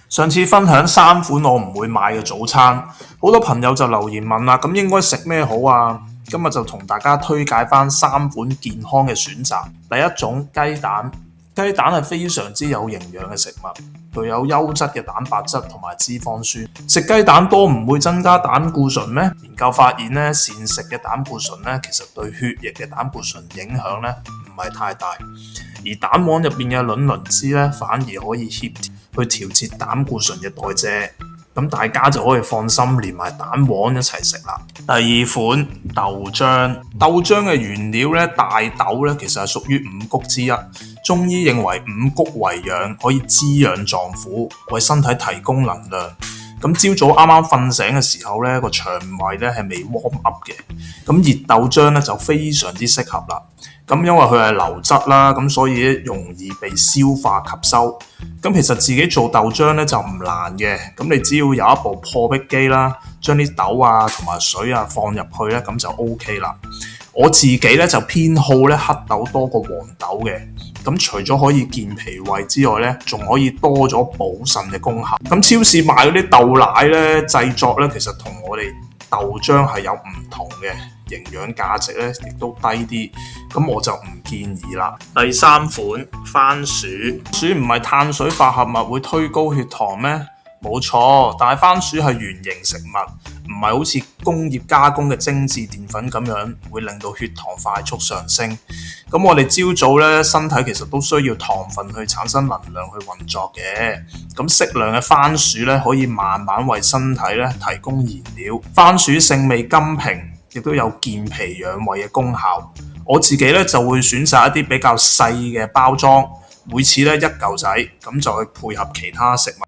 上次分享3款我唔會買嘅早餐，好多朋友就留言問啦，咁應該食咩好啊？今日就同大家推介翻3款健康嘅選擇。第一種雞蛋，雞蛋係非常之有營養嘅食物，具有優質嘅蛋白質同埋脂肪酸。食雞蛋多唔會增加膽固醇咩？研究發現咧，膳食嘅膽固醇咧，其實對血液嘅膽固醇影響咧唔係太大，而蛋黃入邊嘅卵磷脂咧反而可以協調去調節膽固醇嘅代謝。咁大家就可以放心連埋蛋黃一齊食啦。第二款豆漿，豆漿嘅原料咧大豆咧其實係屬於五穀之一，中醫認為五穀為養，可以滋養臟腑，為身體提供能量。咁朝早啱啱瞓醒嘅時候咧，個腸胃咧係未 warm up 嘅，咁熱豆漿咧就非常之適合啦。咁因為佢係流質啦，咁所以容易被消化吸收。咁其實自己做豆漿咧就唔難嘅，咁你只要有一部破壁機啦，將啲豆啊同埋水啊放入去咧，咁就 OK 啦。我自己咧就偏好咧黑豆多過黃豆嘅，咁除咗可以健脾胃之外咧，仲可以多咗補腎嘅功效。咁超市買嗰啲豆奶咧製作咧，其實同我哋豆漿係有唔同嘅，營養價值咧亦都低啲，咁我就唔建議啦。第三款番薯，薯唔係碳水化合物會推高血糖咩？冇錯，但係番薯係原型食物，唔係好似工業加工嘅精緻澱粉咁樣會令到血糖快速上升。咁我哋朝早咧身體其實都需要糖分去產生能量去運作嘅，咁適量嘅番薯咧可以慢慢為身體咧提供燃料。番薯性味甘平，亦都有健脾養胃嘅功效。我自己咧就會選擇一啲比較細嘅包裝，每次咧1嚿仔，咁就去配合其他食物。